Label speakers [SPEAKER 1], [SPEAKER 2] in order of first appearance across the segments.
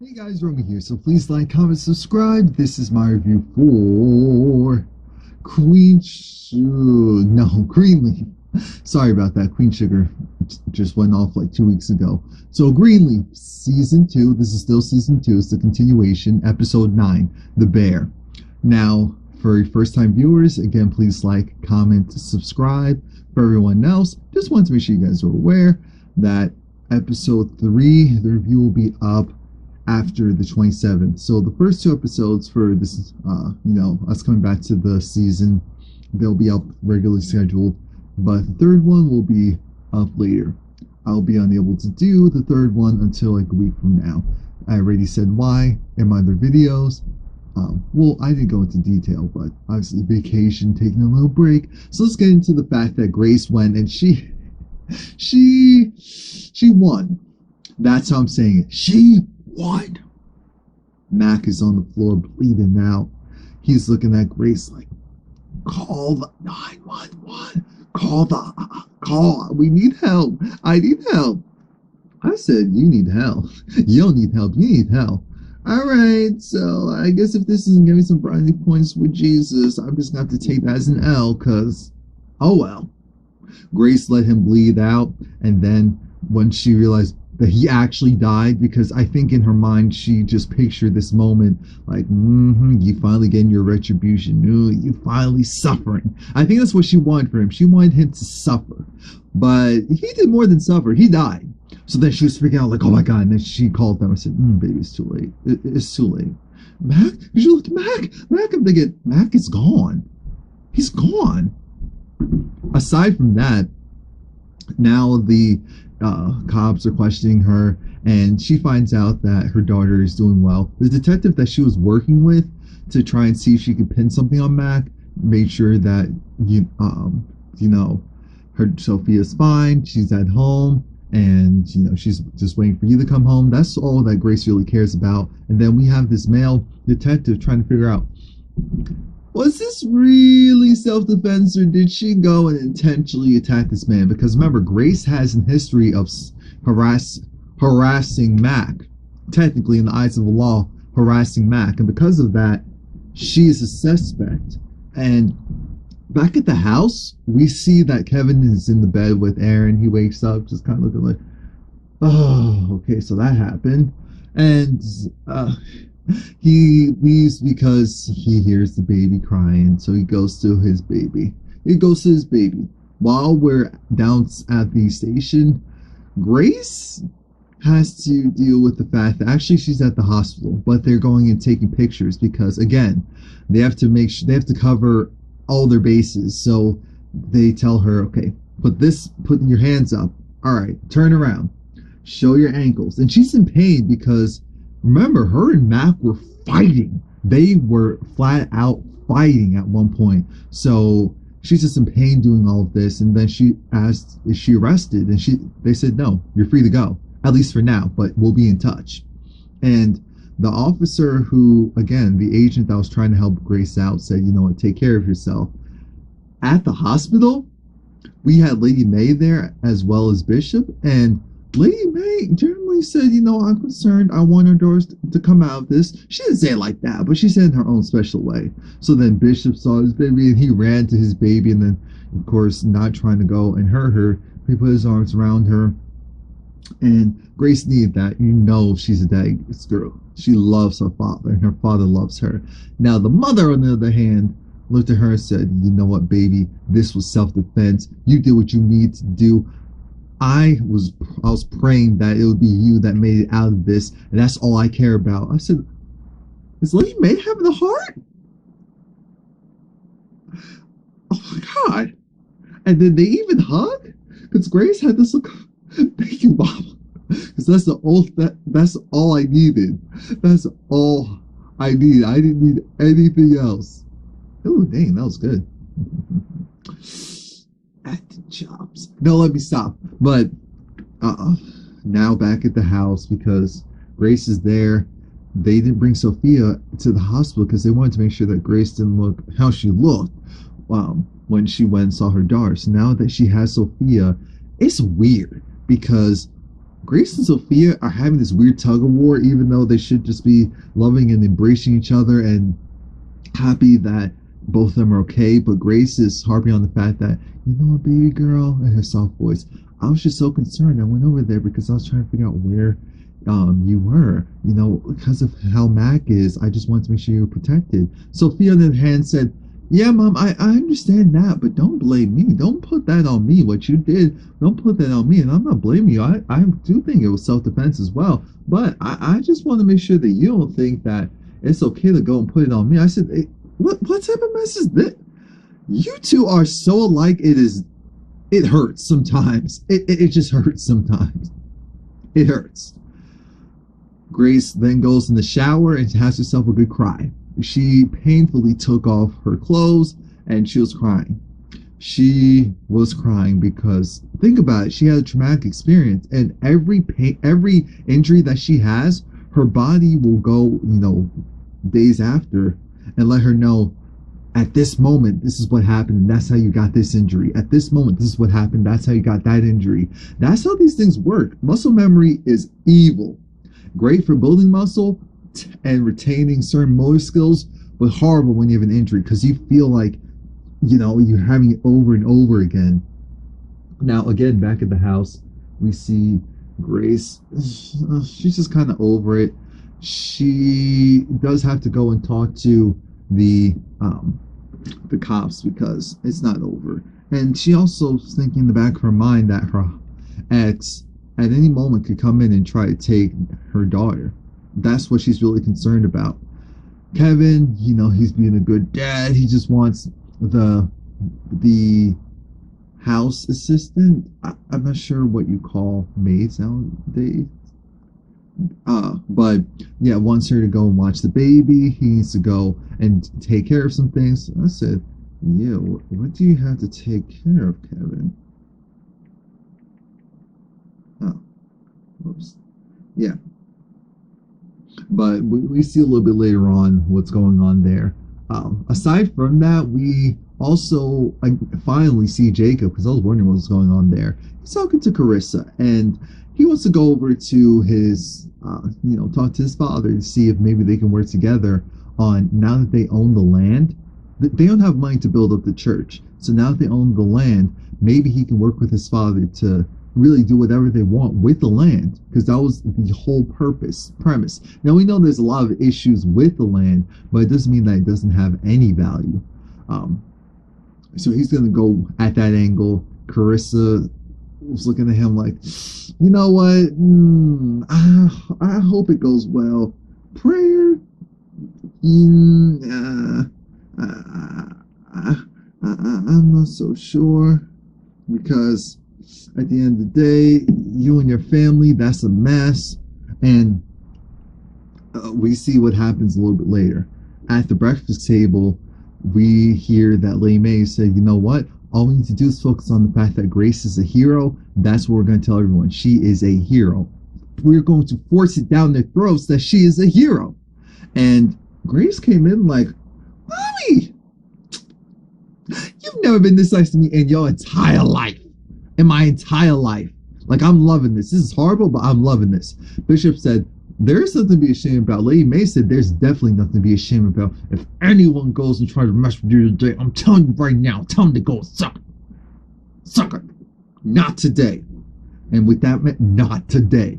[SPEAKER 1] Hey guys, Romie here. So please like, comment, subscribe. This is my review for Greenleaf. Sorry about that. Queen Sugar just went off like 2 weeks ago. So Greenleaf, season 2. This is still season 2. It's the continuation, episode 9, The Bear. Now, for first-time viewers, again, please like, comment, subscribe. For everyone else, just want to make sure you guys are aware that episode 3, the review will be up after the 27th. So the first 2 episodes for this, us coming back to the season, they'll be up regularly scheduled, but the third one will be up later. I'll be unable to do the third one until like a week from now. I already said why in my other videos. Well, I didn't go into detail, but obviously vacation, taking a little break. So let's get into the fact that Grace went and she won. That's how I'm saying it. She won. Mac is on the floor bleeding out. He's looking at Grace like, call the 911. Call. We need help. I need help. I said, you need help. You don't need help. You need help. All right, so I guess if this isn't giving me some brownie points with Jesus, I'm just going to have to take that as an L, because, oh well. Grace let him bleed out, and then when she realized that he actually died, because I think in her mind she just pictured this moment like, you finally getting your retribution. Ooh, you finally suffering. I think that's what she wanted for him. She wanted him to suffer, but he did more than suffer. He died. So then she was freaking out like, oh my God. And then she called them and said, baby, it's too late. It's too late. Mac? You should look at Mac. Mac, I'm thinking, Mac is gone. He's gone. Aside from that, now the cops are questioning her, and she finds out that her daughter is doing well. The detective that she was working with to try and see if she could pin something on Mac made sure that her Sophia's fine. She's at home, and she's just waiting for you to come home. That's all that Grace really cares about. And then we have this male detective trying to figure out, was this really self-defense, or did she go and intentionally attack this man? Because remember, Grace has a history of harassing Mac. Technically, in the eyes of the law, harassing Mac. And because of that, she is a suspect. And back at the house, we see that Kevin is in the bed with Aaron. He wakes up just kind of looking like, oh, okay, so that happened. And he leaves because he hears the baby crying, so he goes to his baby. While we're down at the station, Grace has to deal with the fact that actually she's at the hospital, but they're going and taking pictures because, again, they have to make sure, they have to cover all their bases. So they tell her, okay, put your hands up. All right, turn around, show your ankles. And she's in pain because, remember, her and Mac were fighting. They were flat out fighting at one point. So she's just in pain doing all of this. And then she asked, is she arrested? And they said, no, you're free to go. At least for now, but we'll be in touch. And the officer who, again, the agent that was trying to help Grace out said, you know what, take care of yourself. At the hospital, we had Lady May there as well as Bishop. And Lady May generally said, I'm concerned. I want our daughters to come out of this. She didn't say it like that, but she said it in her own special way. So then Bishop saw his baby and he ran to his baby. And then, of course, not trying to go and hurt her, he put his arms around her. And Grace needed that. She's a daddy's girl. She loves her father, and her father loves her. Now, the mother, on the other hand, looked at her and said, you know what, baby? This was self-defense. You did what you need to do. I was praying that it would be you that made it out of this, and that's all I care about. I said, is Lady May having a heart? Oh my God. And then they even hug? Because Grace had this look, thank you, Mom. Because that's all I needed. That's all I needed. I didn't need anything else. Oh, dang, that was good. Acting chops. No, let me stop. But now back at the house because Grace is there. They didn't bring Sophia to the hospital because they wanted to make sure that Grace didn't look how she looked when she went and saw her daughter. So now that she has Sophia, it's weird because Grace and Sophia are having this weird tug of war, even though they should just be loving and embracing each other and happy that both of them are okay. But Grace is harping on the fact that, you know what, baby girl, in her soft voice, I was just so concerned. I went over there because I was trying to figure out where you were. You know, because of how Mac is, I just wanted to make sure you were protected. Sophia, on the other hand, said, yeah, Mom, I understand that, but don't blame me. Don't put that on me. What you did, don't put that on me. And I'm not blaming you. I do think it was self-defense as well. But I just want to make sure that you don't think that it's okay to go and put it on me. I said, hey, what type of mess is this? You two are so alike. It hurts sometimes. It just hurts sometimes. It hurts. Grace then goes in the shower and has herself a good cry. She painfully took off her clothes and she was crying. She was crying because, think about it, she had a traumatic experience, and every injury that she has, her body will go, days after and let her know, at this moment, this is what happened, and that's how you got this injury. At this moment, this is what happened, that's how you got that injury. That's how these things work. Muscle memory is evil. Great for building muscle and retaining certain motor skills, but horrible when you have an injury because you feel like, you're having it over and over again. Now, again, back at the house, we see Grace. She's just kind of over it. She does have to go and talk to the cops because it's not over. And she also is thinking in the back of her mind that her ex at any moment could come in and try to take her daughter. That's what she's really concerned about. Kevin, he's being a good dad. He just wants the house assistant. I'm not sure what you call maids nowadays. But yeah, wants her to go and watch the baby. He needs to go and take care of some things. I said, yeah, what do you have to take care of, Kevin? Oh, whoops. Yeah. But we see a little bit later on what's going on there. Aside from that, we also finally see Jacob, because I was wondering what was going on there. He's talking to Carissa, and he wants to go over to his, talk to his father to see if maybe they can work together on, now that they own the land. They don't have money to build up the church. So now that they own the land, maybe he can work with his father to really do whatever they want with the land, because that was the whole premise. Now, we know there's a lot of issues with the land, but it doesn't mean that it doesn't have any value. So he's going to go at that angle. Carissa was looking at him like, you know what? I hope it goes well. Prayer? I'm not so sure, because at the end of the day, you and your family, that's a mess. And we see what happens a little bit later. At the breakfast table, we hear that Lady May say, you know what? All we need to do is focus on the fact that Grace is a hero. That's what we're going to tell everyone. She is a hero. We're going to force it down their throats that she is a hero. And Grace came in like, Mommy, you've never been this nice to me in your entire life. In my entire life. Like, I'm loving this. This is horrible, but I'm loving this. Bishop said, there's something to be ashamed about. Lady May said, there's definitely nothing to be ashamed about. If anyone goes and tries to mess with you today, I'm telling you right now, tell them to go suck it. Suck it. Not today. And with that, not today.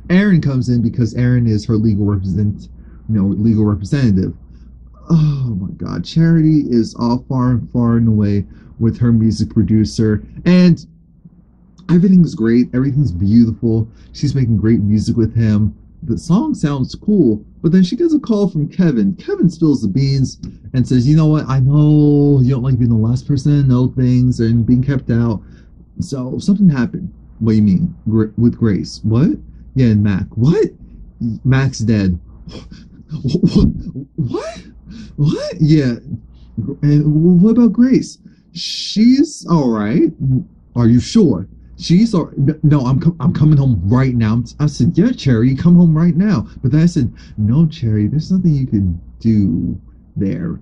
[SPEAKER 1] Aaron comes in because Aaron is her legal representative. Oh my God. Charity is all far and away with her music producer. And everything's great. Everything's beautiful. She's making great music with him. The song sounds cool, but then she gets a call from Kevin. Kevin spills the beans and says, you know what? I know you don't like being the last person to know things and being kept out. So something happened. What do you mean? With Grace? What? Yeah, and Mac. What? Mac's dead. What? What? Yeah. And what about Grace? She's all right. Are you sure? She's all right. No, I'm coming home right now. I said, yeah, Cherry, come home right now. But then I said, no, Cherry, there's nothing you can do there.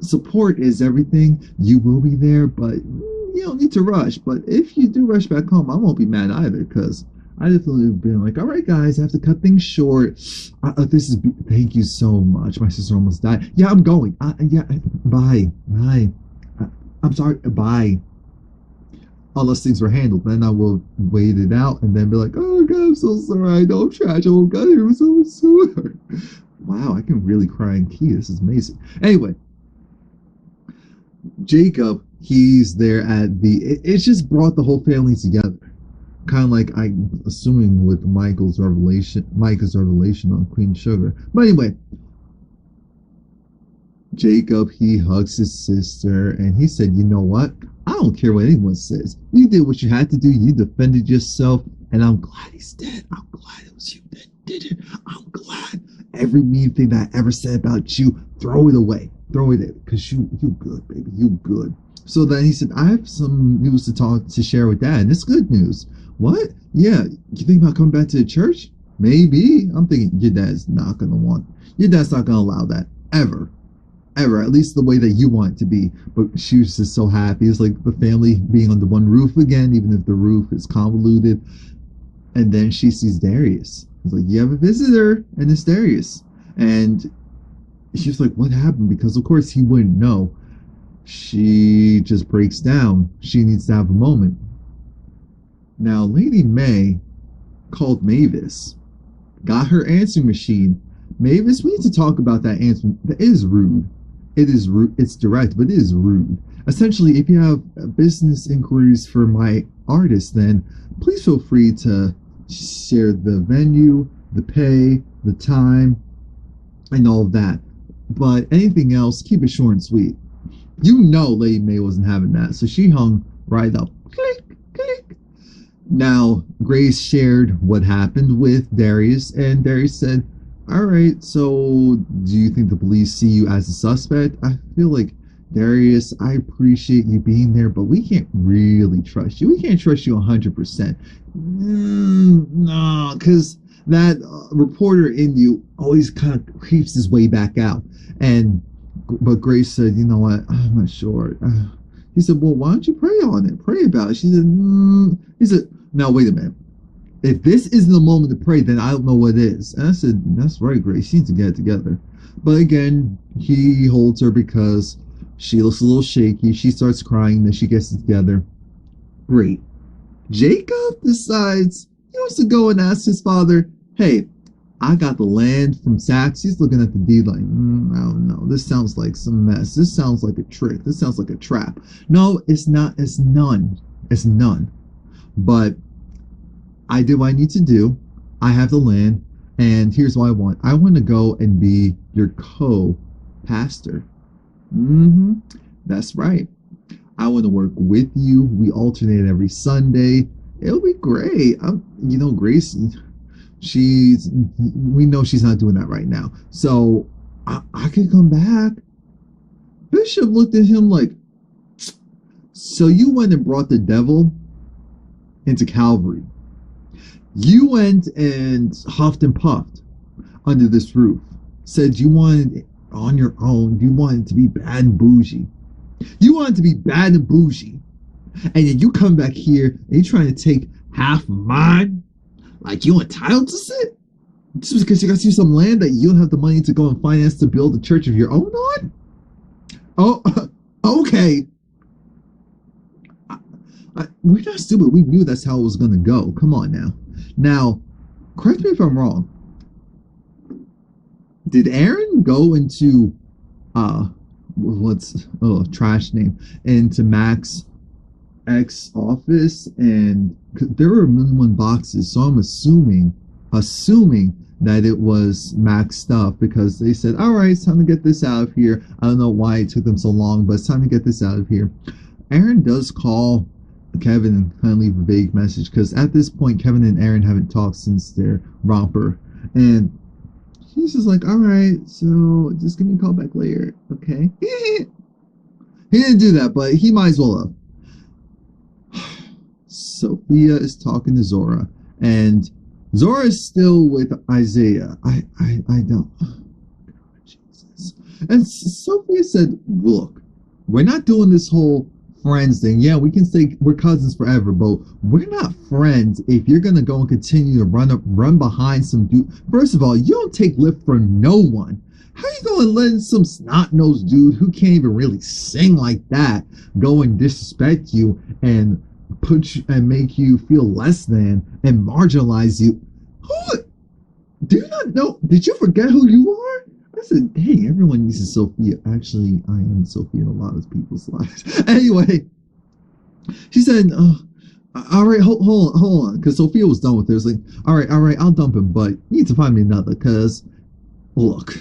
[SPEAKER 1] Support is everything. You will be there, but you don't need to rush. But if you do rush back home, I won't be mad either, because I definitely have been like, all right, guys, I have to cut things short. Thank you so much. My sister almost died. Yeah, I'm going. Yeah, bye. Bye. I'm sorry. Bye. Unless things were handled, then I will wait it out and then be like, oh, God, I'm so sorry. I know I'm trash. Oh, God, I'm so sorry. Wow, I can really cry in key. This is amazing. Anyway, Jacob, he's there at it's just brought the whole family together. Kind of like I'm assuming with Micah's revelation on Queen Sugar. But anyway, Jacob, he hugs his sister and he said, you know what? I don't care what anyone says. You did what you had to do. You defended yourself. And I'm glad he's dead. I'm glad it was you that did it. I'm glad. Every mean thing that I ever said about you, throw it away. Throw it in. Because you good, baby. You good. So then he said, I have some news to share with Dad. And it's good news. What? Yeah. You think about coming back to the church? Maybe. I'm thinking your dad's not going to want. Your dad's not going to allow that. Ever. At least the way that you want it to be. But she was just so happy. It's like the family being under one roof again, even if the roof is convoluted. And then she sees Darius. It's like, you have a visitor, and it's Darius. And she's like, what happened? Because of course he wouldn't know. She just breaks down. She needs to have a moment. Now, Lady May called Mavis, got her answering machine. Mavis, we need to talk about that answer. That is rude. It is rude. It's direct, but it is rude. Essentially, if you have business inquiries for my artist, then please feel free to share the venue, the pay, the time, and all of that. But anything else, keep it short and sweet. You know Lady May wasn't having that, so she hung right up. Click, click. Now, Grace shared what happened with Darius, and Darius said, all right, so do you think the police see you as a suspect? I feel like, Darius, I appreciate you being there, but we can't really trust you. We can't trust you 100%. No, because that reporter in you always kind of creeps his way back out. But Grace said, you know what, I'm not sure. He said, well, why don't you pray on it? Pray about it. She said, He said, now, wait a minute. If this isn't the moment to pray, then I don't know what is. And I said, that's right, Grace. She needs to get it together. But again, he holds her because she looks a little shaky. She starts crying. Then she gets it together. Great. Jacob decides he wants to go and ask his father, hey, I got the land from Sachs. He's looking at the deed like, I don't know. This sounds like some mess. This sounds like a trick. This sounds like a trap. No, it's not. It's none. It's none. But I did what I need to do. I have the land, and here's what I want. I want to go and be your co-pastor. That's right. I want to work with you. We alternate every Sunday. It'll be great. Grace, we know she's not doing that right now. So I can come back. Bishop looked at him like, so you went and brought the devil into Calvary. You went and huffed and puffed under this roof. Said you wanted it on your own. You wanted to be bad and bougie. You wanted to be bad and bougie. And then you come back here and you're trying to take half of mine? Like you entitled to sit? Just because you got you some land that you don't have the money to go and finance to build a church of your own on? Oh, okay. We're not stupid. We knew that's how it was going to go. Come on now. Now, correct me if I'm wrong. Did Aaron go into trash name, into Mac's ex office, and there were a million one boxes, so I'm assuming that it was Mac's stuff, because they said, all right, it's time to get this out of here. I don't know why it took them so long, but it's time to get this out of here. Aaron does call Kevin and kind of leave a vague message, because at this point Kevin and Aaron haven't talked since their romper, and he's just like, all right, so just give me a call back later, okay? He didn't do that, but he might as well have. Sophia is talking to Zora, and Zora is still with Isaiah. I don't. Oh, God, Jesus. And Sophia said, look, we're not doing this whole friends, then yeah, we can say we're cousins forever, but we're not friends if you're gonna go and continue to run behind some dude. First of all, you don't take lift from no one. How you gonna let some snot-nosed dude who can't even really sing like that go and disrespect you and put you and make you feel less than and marginalize you? Who do you not know? Did you forget who you are? I said, hey, everyone uses Sophia. Actually, I am Sophia in a lot of people's lives. Anyway, she said, all right, hold on. Because Sophia was done with it. It was like, all right, I'll dump him, but you need to find me another. Because, look,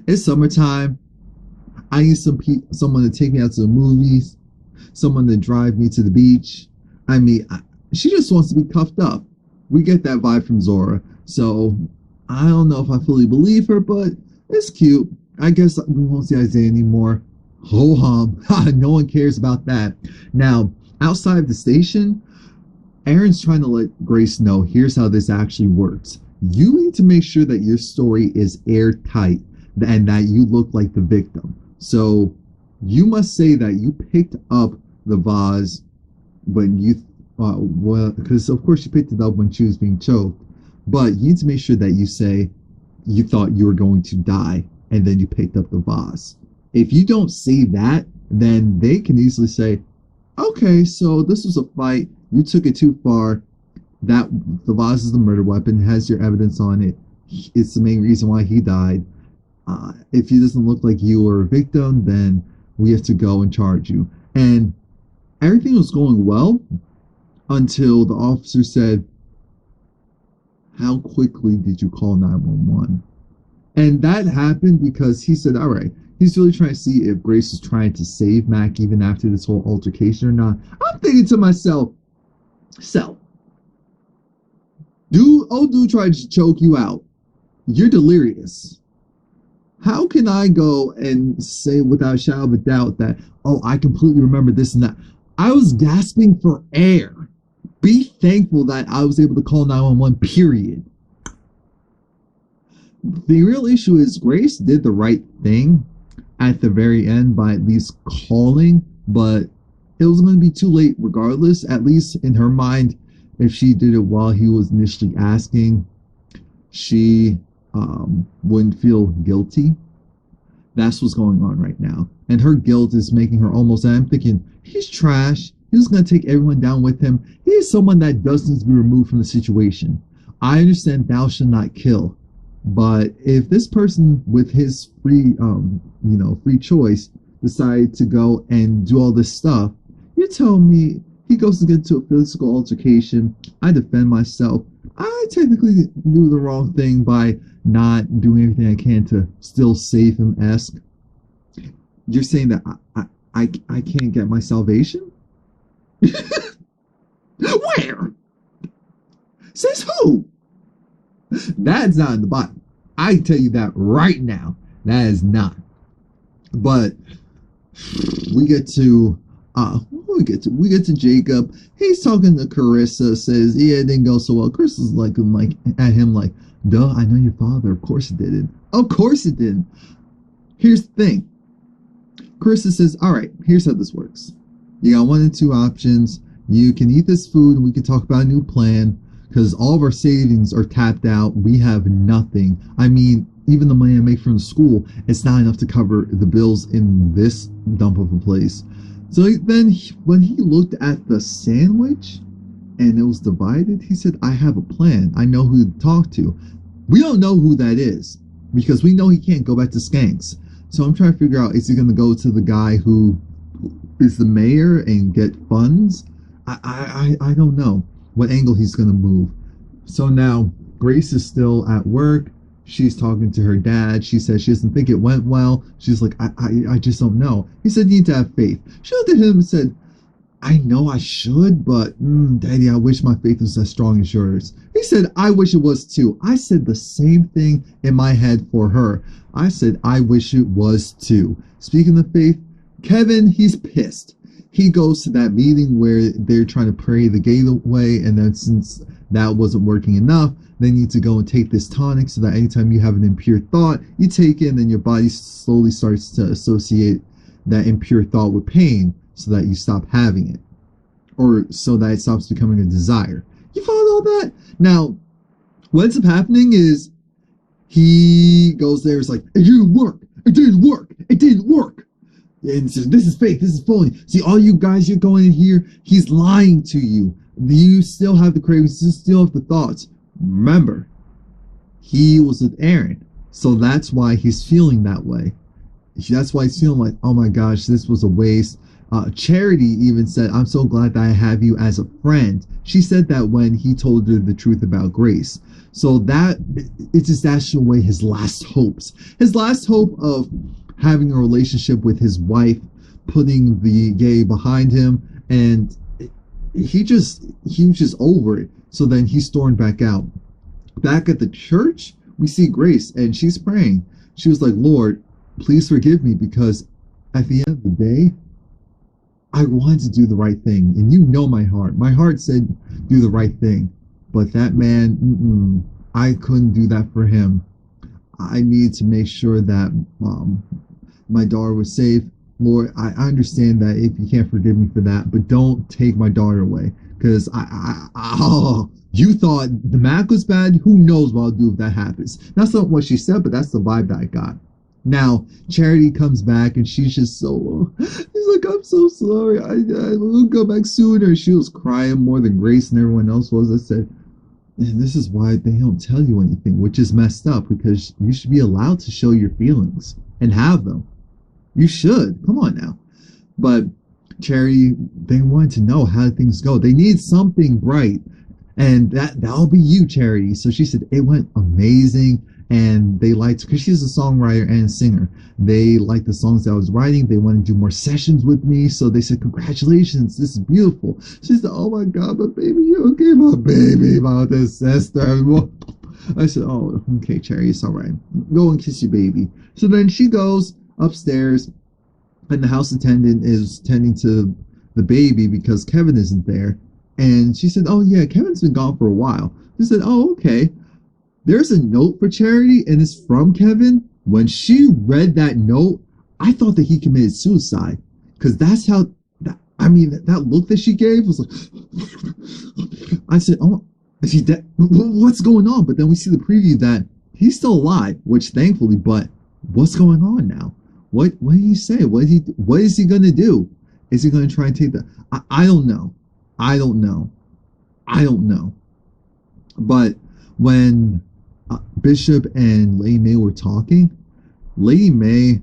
[SPEAKER 1] it's summertime. I need someone to take me out to the movies. Someone to drive me to the beach. I mean, she just wants to be cuffed up. We get that vibe from Zora. So, I don't know if I fully believe her, but it's cute. I guess we won't see Isaiah anymore. Ho hum. No one cares about that. Now, outside of the station, Aaron's trying to let Grace know, here's how this actually works. You need to make sure that your story is airtight and that you look like the victim. So, you must say that you picked up the vase when you, because of course you picked it up when she was being choked. But you need to make sure that you say you thought you were going to die and then you picked up the vase. If you don't say that, then they can easily say, okay, so this was a fight. You took it too far. That the vase is the murder weapon. It has your evidence on it. It's the main reason why he died. If he doesn't look like you were a victim, then we have to go and charge you. And everything was going well until the officer said, how quickly did you call 911? And that happened because he said, all right, he's really trying to see if Grace is trying to save Mac even after this whole altercation or not. I'm thinking to myself, dude tried to choke you out. You're delirious. How can I go and say without a shadow of a doubt that, oh, I completely remember this and that? I was gasping for air. Be thankful that I was able to call 911, period. The real issue is Grace did the right thing at the very end by at least calling, but it was going to be too late regardless. At least in her mind, if she did it while he was initially asking, she wouldn't feel guilty. That's what's going on right now. And her guilt is making her almost, and I'm thinking, he's trash. He's going to take everyone down with him. He is someone that does need to be removed from the situation. I understand thou shalt not kill. But if this person with his free choice decided to go and do all this stuff, you're telling me he goes to get into a physical altercation. I defend myself. I technically do the wrong thing by not doing everything I can to still save him-esque. You're saying that I can't get my salvation? Where? Says who? That's not in the Bible. I can tell you that right now. That is not. But we get to Jacob. He's talking to Carissa. Says, yeah, it didn't go so well. Carissa's like at him like, duh, I know your father. Of course it didn't. Of course it didn't. Here's the thing. Carissa says, all right, here's how this works. You got one and two options. You can eat this food and we can talk about a new plan because all of our savings are tapped out. We have nothing. I mean, even the money I make from the school, it's not enough to cover the bills in this dump of a place. So then when he looked at the sandwich and it was divided, he said, I have a plan. I know who to talk to. We don't know who that is because we know he can't go back to Skanks. So I'm trying to figure out, is he going to go to the guy who is the mayor and get funds? I don't know what angle he's going to move. So now Grace is still at work. She's talking to her dad. She says she doesn't think it went well. She's like, I just don't know. He said, you need to have faith. She looked at him and said, I know I should, but Daddy, I wish my faith was as strong as yours. He said, I wish it was too. I said the same thing in my head for her. I said, I wish it was too. Speaking of faith, Kevin, he's pissed. He goes to that meeting where they're trying to pray the gate away, and then since that wasn't working enough, they need to go and take this tonic so that anytime you have an impure thought, you take it and then your body slowly starts to associate that impure thought with pain. so that you stop having it, or so that it stops becoming a desire. You follow all that? Now, what ends up happening is he goes there, it's like, it didn't work, it didn't work, it didn't work. And says, this is fake, this is phony. See, all you guys, you're going in here, he's lying to you. You still have the cravings, you still have the thoughts. Remember, he was with Aaron, so that's why he's feeling that way. That's why he's feeling like, oh my gosh, this was a waste. Charity even said, I'm so glad that I have you as a friend. She said that when he told her the truth about Grace. So that, it just dashed away his last hopes. His last hope of having a relationship with his wife, putting the gay behind him, and he was just over it. So then he stormed back out. Back at the church, we see Grace, and she's praying. She was like, Lord, please forgive me, because at the end of the day, I wanted to do the right thing. And you know my heart. My heart said, do the right thing. But that man, I couldn't do that for him. I need to make sure that my daughter was safe. Lord, I understand that if you can't forgive me for that, but don't take my daughter away. Because you thought the Mac was bad? Who knows what I'll do if that happens? That's not what she said, but that's the vibe that I got. Now, Charity comes back, and she's just so, she's like, I'm so sorry, I will go back sooner. She was crying more than Grace and everyone else was. I said, and this is why they don't tell you anything, which is messed up, because you should be allowed to show your feelings and have them. You should. Come on now. But Charity, they wanted to know how things go. They need something bright, and that'll be you, Charity. So she said, it went amazing. And they liked, because she's a songwriter and a singer, they liked the songs that I was writing. They wanted to do more sessions with me, so they said, congratulations, this is beautiful. She said, oh my god, but baby, you okay, my baby, my sister. I said, oh, okay, Cherry, it's all right, go and kiss your baby. So then she goes upstairs, and the house attendant is tending to the baby because Kevin isn't there. And she said, oh yeah, Kevin's been gone for a while. She said, oh, okay. There's a note for Charity, and it's from Kevin. When she read that note, I thought that he committed suicide. Because that's how, that look that she gave was like, I said, oh, is he dead? What's going on? But then we see the preview that he's still alive, which thankfully, but what's going on now? What did he say? What is he going to do? Is he going to try and take the, I don't know. I don't know. But when Bishop and Lady May were talking, Lady May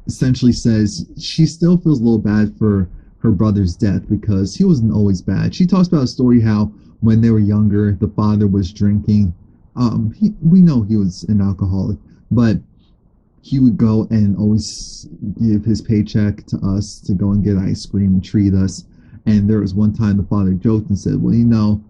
[SPEAKER 1] essentially says she still feels a little bad for her brother's death because he wasn't always bad. She talks about a story how when they were younger, the father was drinking. We know he was an alcoholic, but he would go and always give his paycheck to us to go and get ice cream and treat us. And there was one time the father joked and said, well,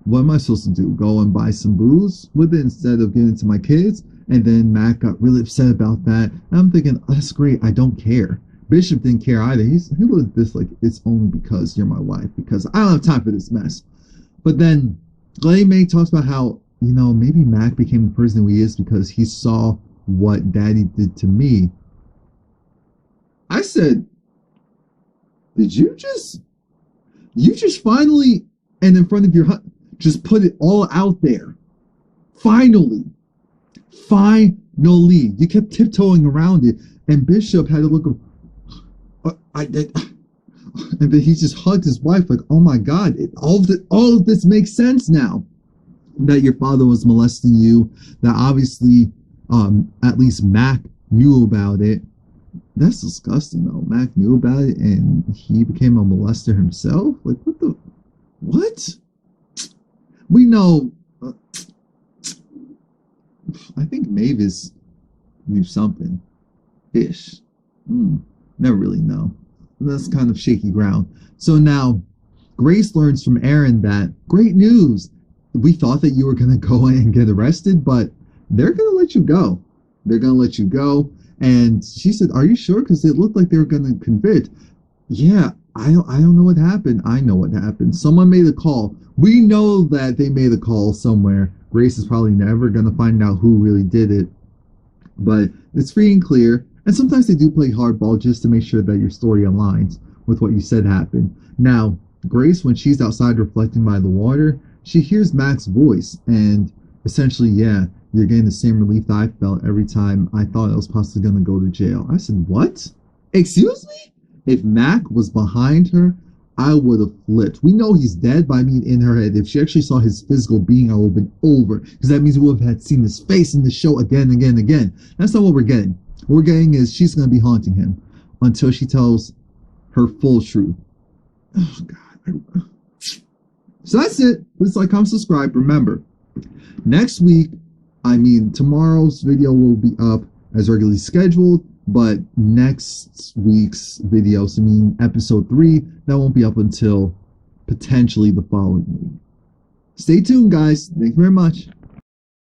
[SPEAKER 1] what am I supposed to do? Go and buy some booze with it instead of giving it to my kids? And then Mac got really upset about that. And I'm thinking, oh, that's great. I don't care. Bishop didn't care either. He looked at this like, it's only because you're my wife, because I don't have time for this mess. But then Lady May talks about how, maybe Mac became the person who he is because he saw what Daddy did to me. I said, did you just finally, and in front of your husband, just put it all out there. Finally. You kept tiptoeing around it. And Bishop had a look of, and then he just hugged his wife like, oh my God, all of this makes sense now. That your father was molesting you. That obviously, at least Mac knew about it. That's disgusting though. Mac knew about it and he became a molester himself? Like, what? We know, I think Mavis knew something. Ish. Never really know. That's kind of shaky ground. So now, Grace learns from Aaron that, great news! We thought that you were going to go in and get arrested, but they're going to let you go. They're going to let you go. And she said, are you sure? Because it looked like they were going to convict. Yeah, I don't know what happened. I know what happened. Someone made a call. We know that they made a call somewhere. Grace is probably never going to find out who really did it. But it's free and clear. And sometimes they do play hardball just to make sure that your story aligns. with what you said happened. Now, Grace, when she's outside reflecting by the water, she hears Mac's voice, and essentially, yeah, you're getting the same relief that I felt every time I thought I was possibly going to go to jail. I said, what? Excuse me? If Mac was behind her, I would have flipped. We know he's dead, but I mean, in her head, if she actually saw his physical being, I would have been over. Because that means we would have had seen his face in the show again, again, again. That's not what we're getting. What we're getting is she's going to be haunting him until she tells her full truth. Oh, God. So that's it. Please like, comment, subscribe. Remember, next week, tomorrow's video will be up as regularly scheduled, but next week's video, episode 3, that won't be up until potentially the following week. Stay tuned, guys. Thank you very much.